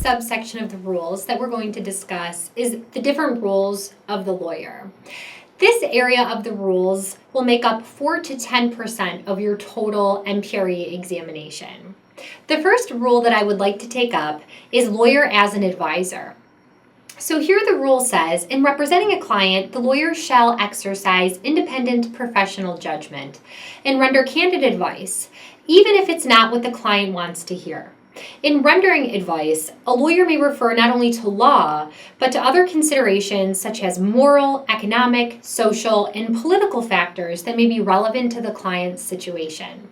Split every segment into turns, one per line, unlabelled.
subsection of the rules that we're going to discuss is the different roles of the lawyer. This area of the rules will make up 4 to 10% of your total MPRE examination. The first rule that I would like to take up is lawyer as an advisor. So here the rule says, in representing a client, the lawyer shall exercise independent professional judgment and render candid advice, even if it's not what the client wants to hear. In rendering advice, a lawyer may refer not only to law, but to other considerations such as moral, economic, social, and political factors that may be relevant to the client's situation.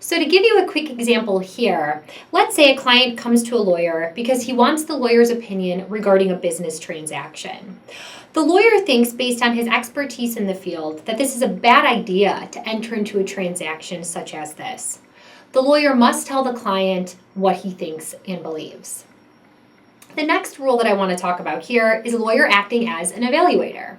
So to give you a quick example here, let's say a client comes to a lawyer because he wants the lawyer's opinion regarding a business transaction. The lawyer thinks, based on his expertise in the field, that this is a bad idea to enter into a transaction such as this. The lawyer must tell the client what he thinks and believes. The next rule that I want to talk about here is a lawyer acting as an evaluator.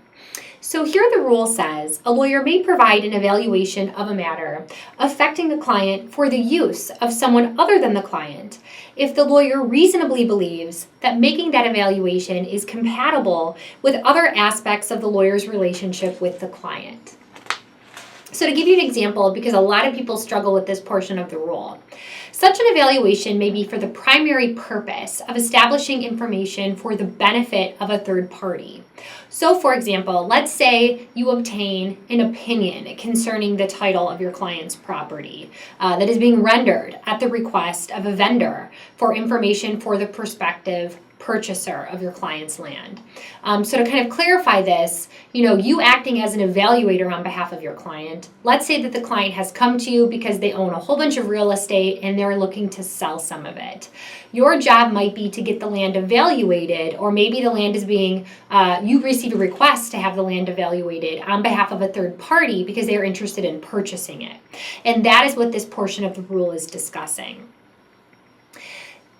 So here the rule says a lawyer may provide an evaluation of a matter affecting the client for the use of someone other than the client if the lawyer reasonably believes that making that evaluation is compatible with other aspects of the lawyer's relationship with the client. So to give you an example, because a lot of people struggle with this portion of the rule, such an evaluation may be for the primary purpose of establishing information for the benefit of a third party. So for example, let's say you obtain an opinion concerning the title of your client's property that is being rendered at the request of a vendor for information for the prospective purchaser of your client's land. So to kind of clarify this, you acting as an evaluator on behalf of your client, let's say that the client has come to you because they own a whole bunch of real estate and they're looking to sell some of it. Your job might be to get the land evaluated, or maybe the land is you receive a request to have the land evaluated on behalf of a third party because they are interested in purchasing it. And that is what this portion of the rule is discussing.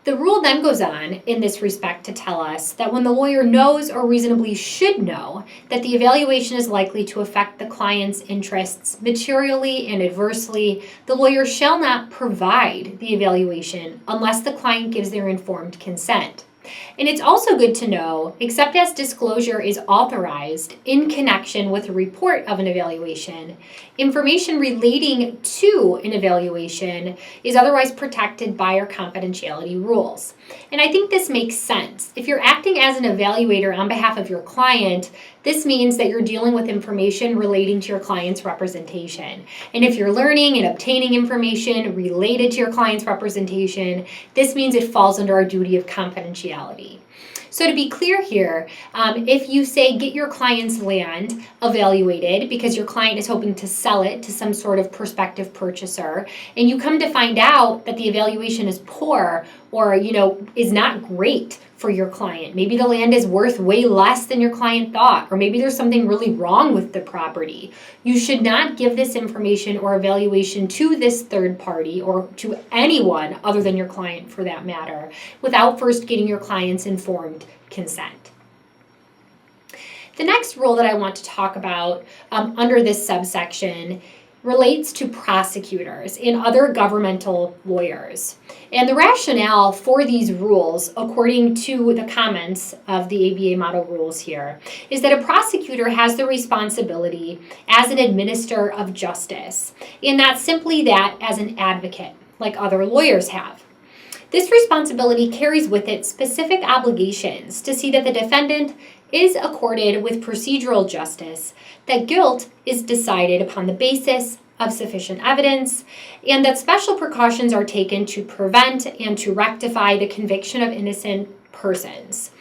The rule then goes on in this respect to tell us that when the lawyer knows or reasonably should know that the evaluation is likely to affect the client's interests materially and adversely, the lawyer shall not provide the evaluation unless the client gives their informed consent. And it's also good to know, except as disclosure is authorized in connection with a report of an evaluation, information relating to an evaluation is otherwise protected by our confidentiality rules. And I think this makes sense. If you're acting as an evaluator on behalf of your client, this means that you're dealing with information relating to your client's representation. And if you're learning and obtaining information related to your client's representation, this means it falls under our duty of confidentiality. So to be clear here, if you say get your client's land evaluated because your client is hoping to sell it to some sort of prospective purchaser, and you come to find out that the evaluation is poor or is not great for your client. Maybe the land is worth way less than your client thought, or maybe there's something really wrong with the property. You should not give this information or evaluation to this third party or to anyone other than your client for that matter without first getting your client's informed consent. The next rule that I want to talk about under this subsection relates to prosecutors and other governmental lawyers. And the rationale for these rules, according to the comments of the ABA model rules here, is that a prosecutor has the responsibility as an administrator of justice, and not simply that as an advocate, like other lawyers have. This responsibility carries with it specific obligations to see that the defendant is accorded with procedural justice, that guilt is decided upon the basis of sufficient evidence, and that special precautions are taken to prevent and to rectify the conviction of innocent persons.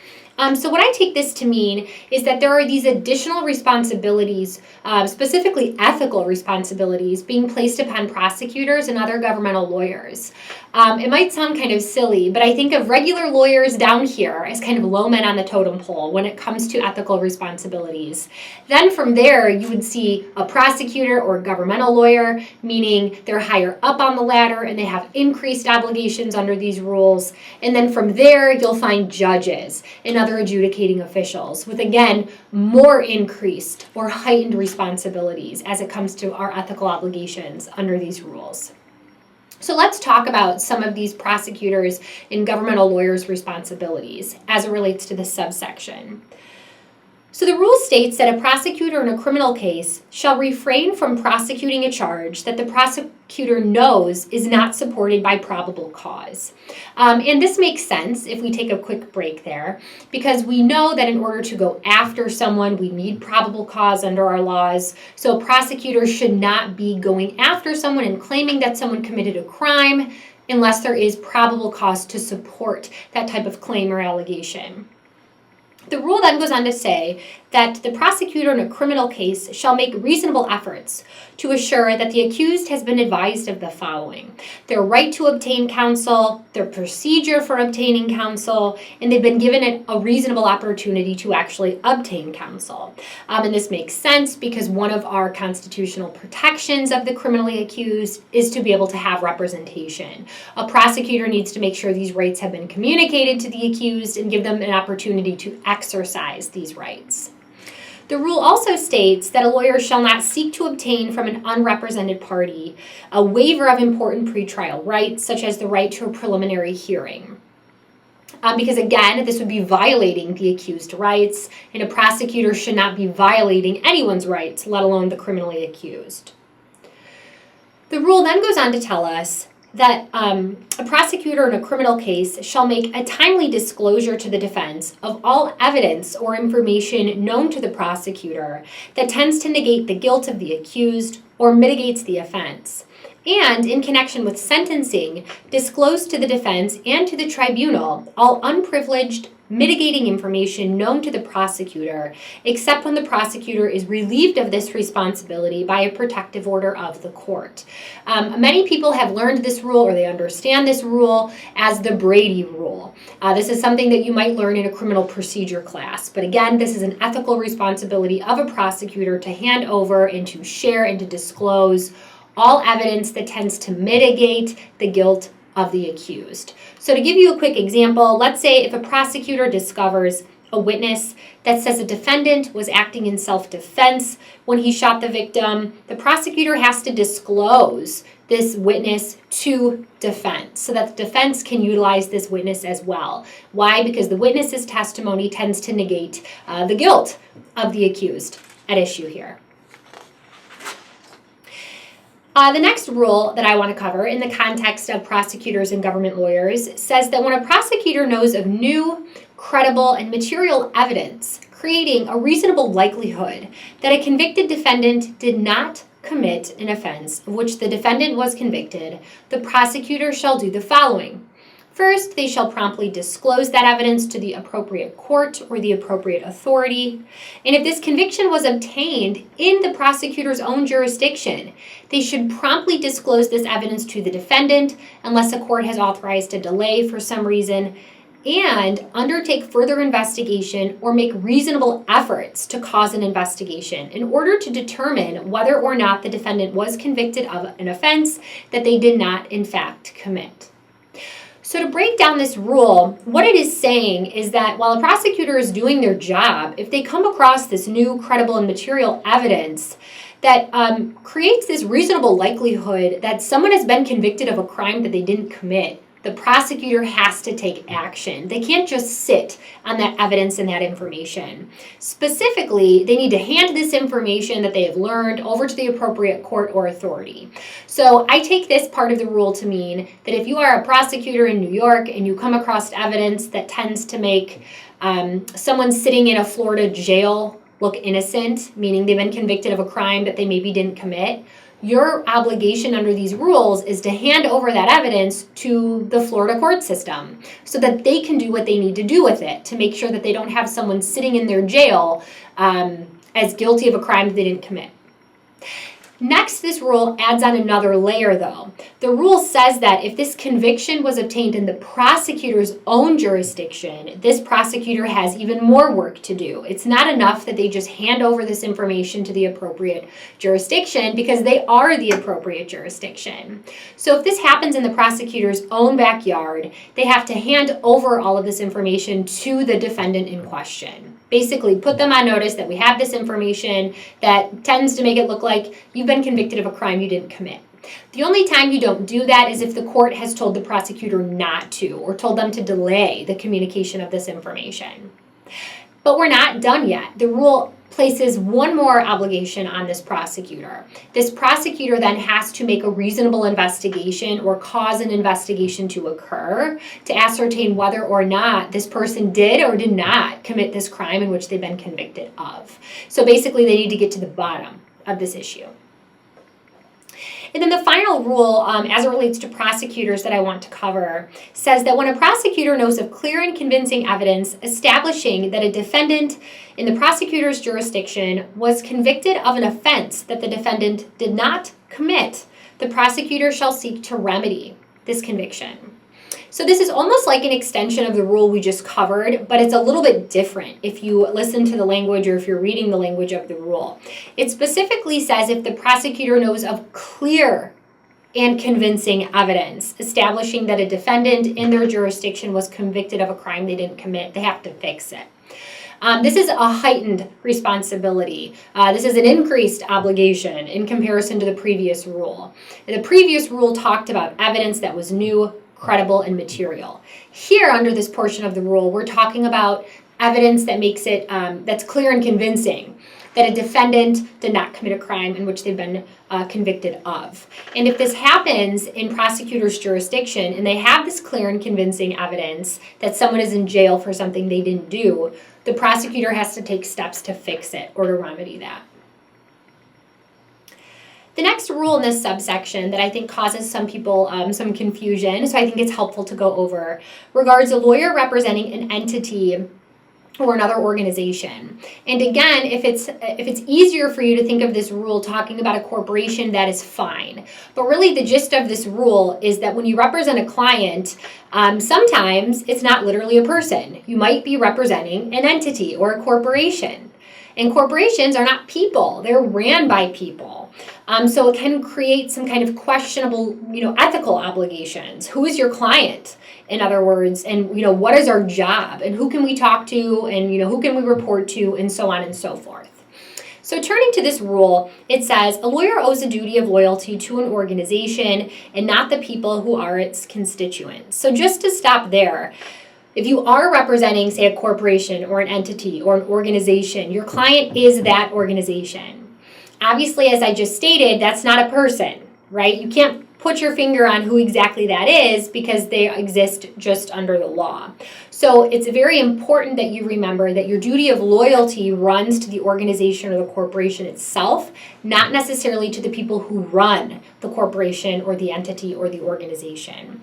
So what I take this to mean is that there are these additional responsibilities, specifically ethical responsibilities, being placed upon prosecutors and other governmental lawyers. It might sound kind of silly, but I think of regular lawyers down here as kind of low men on the totem pole when it comes to ethical responsibilities. Then from there, you would see a prosecutor or a governmental lawyer, meaning they're higher up on the ladder and they have increased obligations under these rules. And then from there, you'll find judges and other adjudicating officials with, again, more increased or heightened responsibilities as it comes to our ethical obligations under these rules. So let's talk about some of these prosecutors and governmental lawyers' responsibilities as it relates to this subsection. So the rule states that a prosecutor in a criminal case shall refrain from prosecuting a charge that the prosecutor knows is not supported by probable cause. And this makes sense if we take a quick break there, because we know that in order to go after someone, we need probable cause under our laws. So a prosecutor should not be going after someone and claiming that someone committed a crime unless there is probable cause to support that type of claim or allegation. The rule then goes on to say that the prosecutor in a criminal case shall make reasonable efforts to assure that the accused has been advised of the following: their right to obtain counsel, their procedure for obtaining counsel, and they've been given a reasonable opportunity to actually obtain counsel. And this makes sense because one of our constitutional protections of the criminally accused is to be able to have representation. A prosecutor needs to make sure these rights have been communicated to the accused and give them an opportunity to exercise these rights. The rule also states that a lawyer shall not seek to obtain from an unrepresented party a waiver of important pretrial rights, such as the right to a preliminary hearing. Because again, this would be violating the accused's rights, and a prosecutor should not be violating anyone's rights, let alone the criminally accused. The rule then goes on to tell us that a prosecutor in a criminal case shall make a timely disclosure to the defense of all evidence or information known to the prosecutor that tends to negate the guilt of the accused or mitigates the offense, and in connection with sentencing, disclose to the defense and to the tribunal all unprivileged mitigating information known to the prosecutor, except when the prosecutor is relieved of this responsibility by a protective order of the court. Many people have learned this rule, or they understand this rule as the Brady Rule. This is something that you might learn in a criminal procedure class. But again, this is an ethical responsibility of a prosecutor to hand over and to share and to disclose all evidence that tends to mitigate the guilt of the accused. So to give you a quick example, let's say if a prosecutor discovers a witness that says a defendant was acting in self-defense when he shot the victim, the prosecutor has to disclose this witness to defense so that the defense can utilize this witness as well. Why? Because the witness's testimony tends to negate the guilt of the accused at issue here. The next rule that I want to cover in the context of prosecutors and government lawyers says that when a prosecutor knows of new, credible, and material evidence creating a reasonable likelihood that a convicted defendant did not commit an offense of which the defendant was convicted, the prosecutor shall do the following. First, they shall promptly disclose that evidence to the appropriate court or the appropriate authority. And if this conviction was obtained in the prosecutor's own jurisdiction, they should promptly disclose this evidence to the defendant unless a court has authorized a delay for some reason, and undertake further investigation or make reasonable efforts to cause an investigation in order to determine whether or not the defendant was convicted of an offense that they did not in fact commit. So to break down this rule, what it is saying is that while a prosecutor is doing their job, if they come across this new, credible, and material evidence that creates this reasonable likelihood that someone has been convicted of a crime that they didn't commit, the prosecutor has to take action. They can't just sit on that evidence and that information. Specifically, they need to hand this information that they have learned over to the appropriate court or authority. So I take this part of the rule to mean that if you are a prosecutor in New York and you come across evidence that tends to make someone sitting in a Florida jail look innocent, meaning they've been convicted of a crime that they maybe didn't commit, your obligation under these rules is to hand over that evidence to the Florida court system so that they can do what they need to do with it to make sure that they don't have someone sitting in their jail as guilty of a crime that they didn't commit. Next, this rule adds on another layer, though. The rule says that if this conviction was obtained in the prosecutor's own jurisdiction, this prosecutor has even more work to do. It's not enough that they just hand over this information to the appropriate jurisdiction because they are the appropriate jurisdiction. So if this happens in the prosecutor's own backyard, they have to hand over all of this information to the defendant in question. Basically, put them on notice that we have this information that tends to make it look like you've been convicted of a crime you didn't commit. The only time you don't do that is if the court has told the prosecutor not to or told them to delay the communication of this information. But we're not done yet. The rule places one more obligation on this prosecutor. This prosecutor then has to make a reasonable investigation or cause an investigation to occur to ascertain whether or not this person did or did not commit this crime in which they've been convicted of. So basically, they need to get to the bottom of this issue. And then the final rule, as it relates to prosecutors that I want to cover, says that when a prosecutor knows of clear and convincing evidence establishing that a defendant in the prosecutor's jurisdiction was convicted of an offense that the defendant did not commit, the prosecutor shall seek to remedy this conviction. So this is almost like an extension of the rule we just covered, but it's a little bit different if you listen to the language or if you're reading the language of the rule. It specifically says if the prosecutor knows of clear and convincing evidence establishing that a defendant in their jurisdiction was convicted of a crime they didn't commit, they have to fix it. This is a heightened responsibility. This is an increased obligation in comparison to the previous rule. The previous rule talked about evidence that was new, credible, and material. Here, under this portion of the rule, we're talking about evidence that makes it, that's clear and convincing that a defendant did not commit a crime in which they've been convicted of. And if this happens in prosecutor's jurisdiction and they have this clear and convincing evidence that someone is in jail for something they didn't do, the prosecutor has to take steps to fix it or to remedy that. The next rule in this subsection that I think causes some people some confusion, so I think it's helpful to go over, regards a lawyer representing an entity or another organization. And again, if it's easier for you to think of this rule talking about a corporation, that is fine. But really the gist of this rule is that when you represent a client, sometimes it's not literally a person. You might be representing an entity or a corporation. And corporations are not people. They're ran by people. So it can create some kind of questionable, ethical obligations. Who is your client, in other words? And, what is our job? And who can we talk to? And, who can we report to? And so on and so forth. So turning to this rule, it says, a lawyer owes a duty of loyalty to an organization and not the people who are its constituents. So just to stop there, if you are representing, say, a corporation or an entity or an organization, your client is that organization. Obviously, as I just stated, that's not a person, right? You can't put your finger on who exactly that is because they exist just under the law. So it's very important that you remember that your duty of loyalty runs to the organization or the corporation itself, not necessarily to the people who run the corporation or the entity or the organization.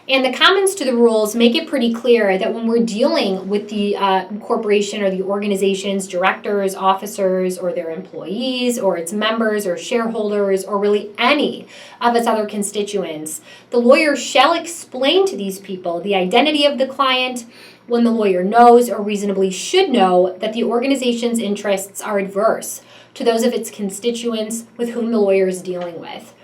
And the comments to the rules make it pretty clear that when we're dealing with the corporation or the organization's directors, officers, or their employees, or its members or shareholders, or really any of its other constituents, the lawyer shall explain to these people the identity of the client when the lawyer knows or reasonably should know that the organization's interests are adverse to those of its constituents with whom the lawyer is dealing with.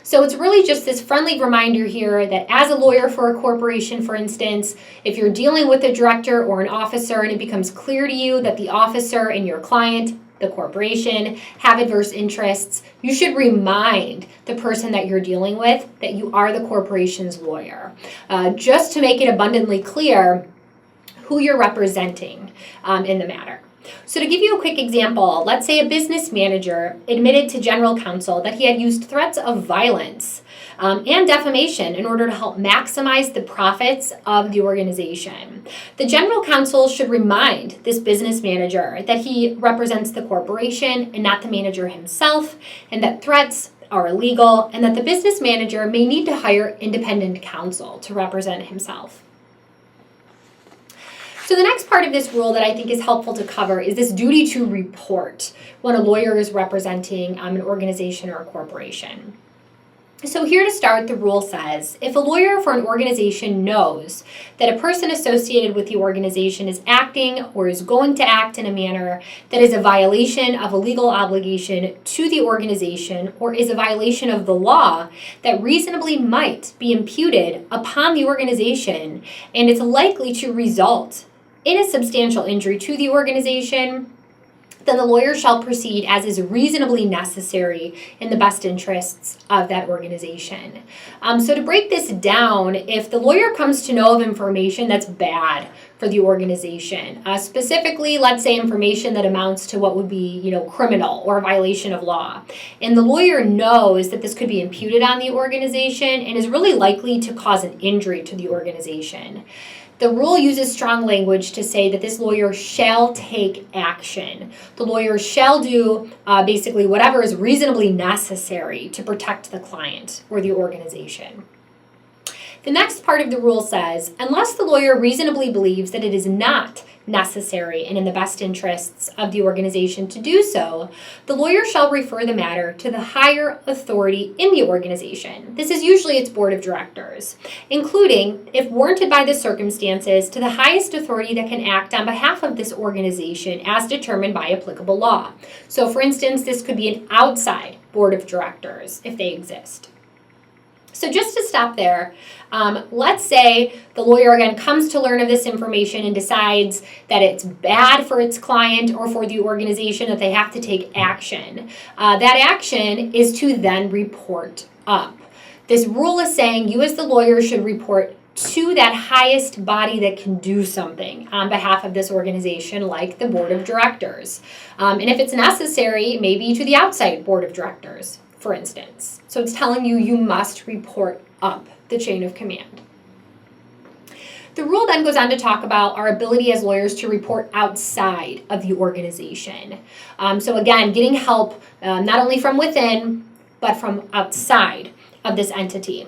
So it's really just this friendly reminder here that as a lawyer for a corporation, for instance, if you're dealing with a director or an officer and it becomes clear to you that the officer and your client, the corporation, have adverse interests, you should remind the person that you're dealing with that you are the corporation's lawyer, just to make it abundantly clear who you're representing in the matter. So to give you a quick example, let's say a business manager admitted to general counsel that he had used threats of violence and defamation in order to help maximize the profits of the organization. The general counsel should remind this business manager that he represents the corporation and not the manager himself, and that threats are illegal, and that the business manager may need to hire independent counsel to represent himself. So the next part of this rule that I think is helpful to cover is this duty to report when a lawyer is representing an organization or a corporation. So here to start, the rule says, if a lawyer for an organization knows that a person associated with the organization is acting or is going to act in a manner that is a violation of a legal obligation to the organization or is a violation of the law that reasonably might be imputed upon the organization and it's likely to result in a substantial injury to the organization, then the lawyer shall proceed as is reasonably necessary in the best interests of that organization. So to break this down, if the lawyer comes to know of information that's bad for the organization, specifically, let's say information that amounts to what would be, criminal or a violation of law, and the lawyer knows that this could be imputed on the organization and is really likely to cause an injury to the organization, the rule uses strong language to say that this lawyer shall take action. The lawyer shall do basically whatever is reasonably necessary to protect the client or the organization. The next part of the rule says, unless the lawyer reasonably believes that it is not necessary and in the best interests of the organization to do so, the lawyer shall refer the matter to the higher authority in the organization. This is usually its board of directors, including, if warranted by the circumstances, to the highest authority that can act on behalf of this organization as determined by applicable law. So, for instance, this could be an outside board of directors if they exist. So just to stop there, let's say the lawyer again comes to learn of this information and decides that it's bad for its client or for the organization, that they have to take action. That action is to then report up. This rule is saying you as the lawyer should report to that highest body that can do something on behalf of this organization, like the board of directors. And if it's necessary, maybe to the outside board of directors, for instance. So it's telling you you must report up the chain of command. The rule then goes on to talk about our ability as lawyers to report outside of the organization. So again, getting help not only from within, but from outside of this entity.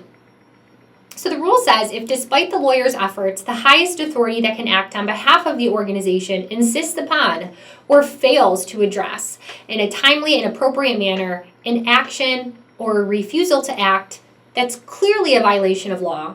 So the rule says, if despite the lawyer's efforts, the highest authority that can act on behalf of the organization insists upon or fails to address in a timely and appropriate manner an action or a refusal to act that's clearly a violation of law,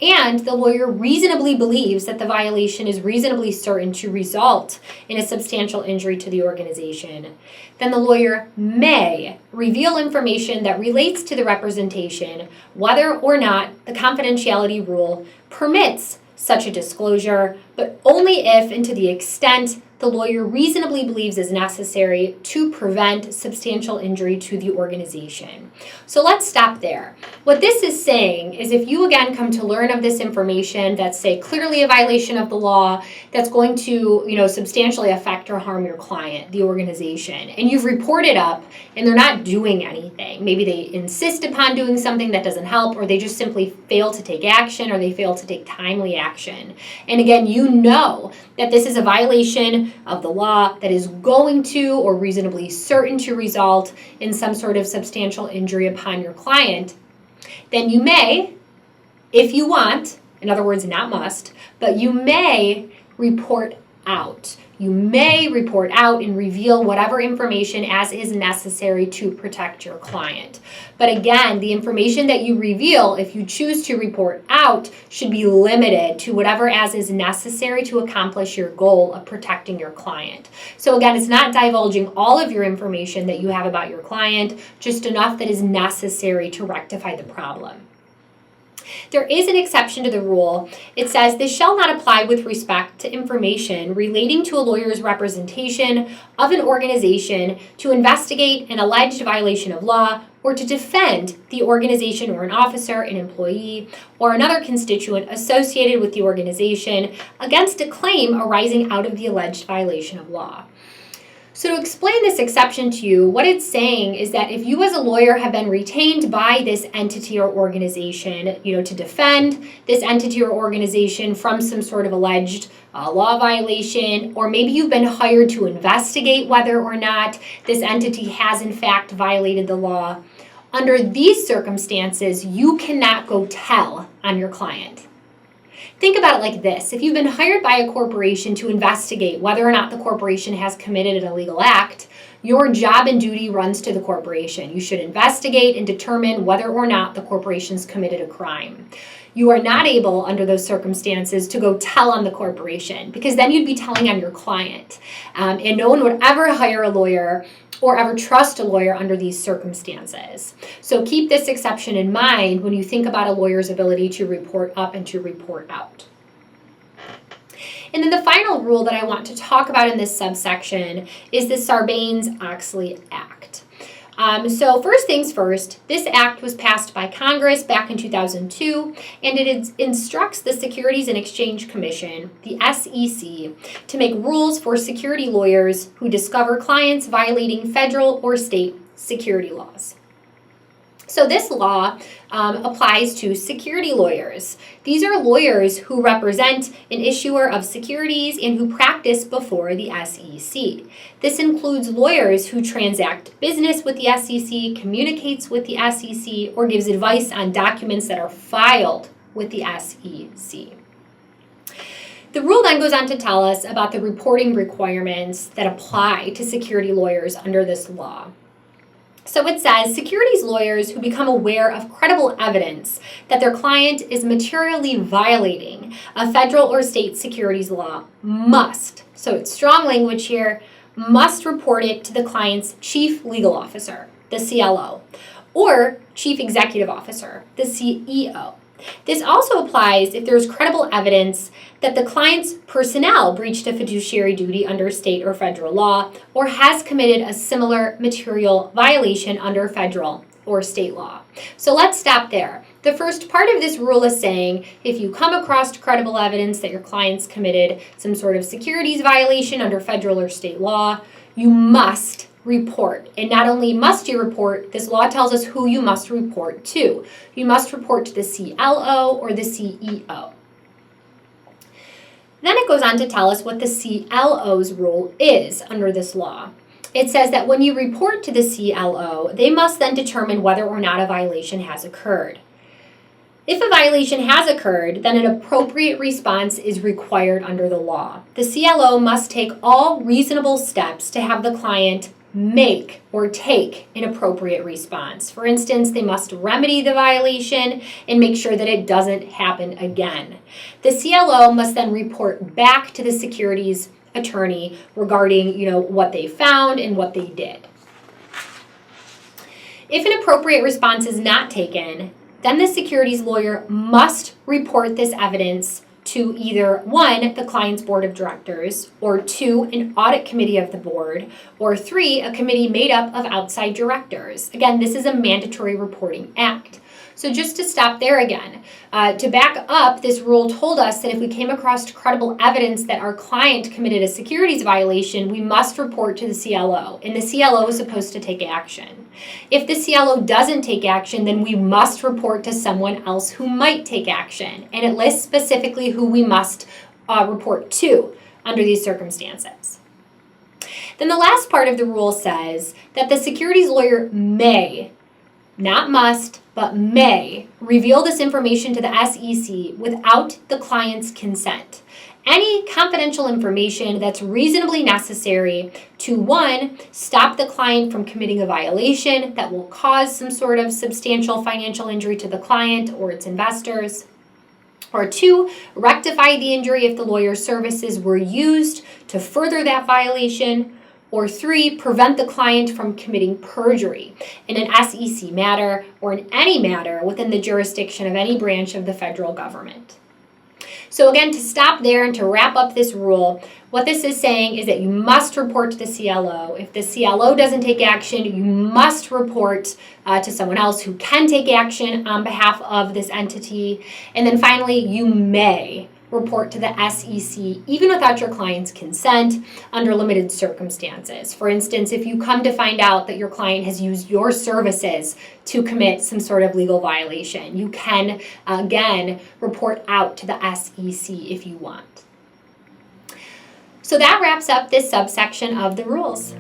and the lawyer reasonably believes that the violation is reasonably certain to result in a substantial injury to the organization, then the lawyer may reveal information that relates to the representation, whether or not the confidentiality rule permits such a disclosure, but only if and to the extent the lawyer reasonably believes is necessary to prevent substantial injury to the organization. So let's stop there. What this is saying is if you again come to learn of this information that's, say, clearly a violation of the law, that's going to, substantially affect or harm your client, the organization, and you've reported up and they're not doing anything. Maybe they insist upon doing something that doesn't help, or they just simply fail to take action, or they fail to take timely action. And again, you know that this is a violation of the law that is going to or reasonably certain to result in some sort of substantial injury upon your client, then you may, if you want, in other words, not must, but you may report out. You may report out and reveal whatever information as is necessary to protect your client. But again, the information that you reveal, if you choose to report out, should be limited to whatever as is necessary to accomplish your goal of protecting your client. So again, it's not divulging all of your information that you have about your client, just enough that is necessary to rectify the problem. There is an exception to the rule. It says this shall not apply with respect to information relating to a lawyer's representation of an organization to investigate an alleged violation of law or to defend the organization or an officer, an employee, or another constituent associated with the organization against a claim arising out of the alleged violation of law. So to explain this exception to you, what it's saying is that if you as a lawyer have been retained by this entity or organization, to defend this entity or organization from some sort of alleged law violation, or maybe you've been hired to investigate whether or not this entity has in fact violated the law, under these circumstances, you cannot go tell on your client. Think about it like this. If you've been hired by a corporation to investigate whether or not the corporation has committed an illegal act, your job and duty runs to the corporation. You should investigate and determine whether or not the corporation's committed a crime. You are not able, under those circumstances, to go tell on the corporation, because then you'd be telling on your client. And no one would ever hire a lawyer or ever trust a lawyer under these circumstances. So keep this exception in mind when you think about a lawyer's ability to report up and to report out. And then the final rule that I want to talk about in this subsection is the Sarbanes-Oxley Act. So first things first, this act was passed by Congress back in 2002, and it instructs the Securities and Exchange Commission, the SEC, to make rules for security lawyers who discover clients violating federal or state security laws. So this law applies to security lawyers. These are lawyers who represent an issuer of securities and who practice before the SEC. This includes lawyers who transact business with the SEC, communicates with the SEC, or gives advice on documents that are filed with the SEC. The rule then goes on to tell us about the reporting requirements that apply to security lawyers under this law. So it says securities lawyers who become aware of credible evidence that their client is materially violating a federal or state securities law must, so it's strong language here, must report it to the client's chief legal officer, the CLO, or chief executive officer, the CEO. This also applies if there's credible evidence that the client's personnel breached a fiduciary duty under state or federal law or has committed a similar material violation under federal or state law. So let's stop there. The first part of this rule is saying if you come across credible evidence that your client's committed some sort of securities violation under federal or state law, you must report. And not only must you report, this law tells us who you must report to. You must report to the CLO or the CEO. Then it goes on to tell us what the CLO's role is under this law. It says that when you report to the CLO, they must then determine whether or not a violation has occurred. If a violation has occurred, then an appropriate response is required under the law. The CLO must take all reasonable steps to have the client make or take an appropriate response. For instance, they must remedy the violation and make sure that it doesn't happen again. The CLO must then report back to the securities attorney regarding, what they found and what they did. If an appropriate response is not taken, then the securities lawyer must report this evidence to either 1, the client's board of directors, or 2, an audit committee of the board, or 3, a committee made up of outside directors. Again, this is a mandatory reporting act. So just to stop there again, to back up, this rule told us that if we came across credible evidence that our client committed a securities violation, we must report to the CLO, and the CLO is supposed to take action. If the CLO doesn't take action, then we must report to someone else who might take action, and it lists specifically who we must report to under these circumstances. Then the last part of the rule says that the securities lawyer may, not must, but may, reveal this information to the SEC without the client's consent. Any confidential information that's reasonably necessary to 1, stop the client from committing a violation that will cause some sort of substantial financial injury to the client or its investors, or 2, rectify the injury if the lawyer's services were used to further that violation, or 3, prevent the client from committing perjury in an SEC matter or in any matter within the jurisdiction of any branch of the federal government. So again, to stop there and to wrap up this rule, what this is saying is that you must report to the CLO. If the CLO doesn't take action, you must report to someone else who can take action on behalf of this entity. And then finally, you may report to the SEC even without your client's consent under limited circumstances. For instance, if you come to find out that your client has used your services to commit some sort of legal violation, you can again report out to the SEC if you want. So that wraps up this subsection of the rules.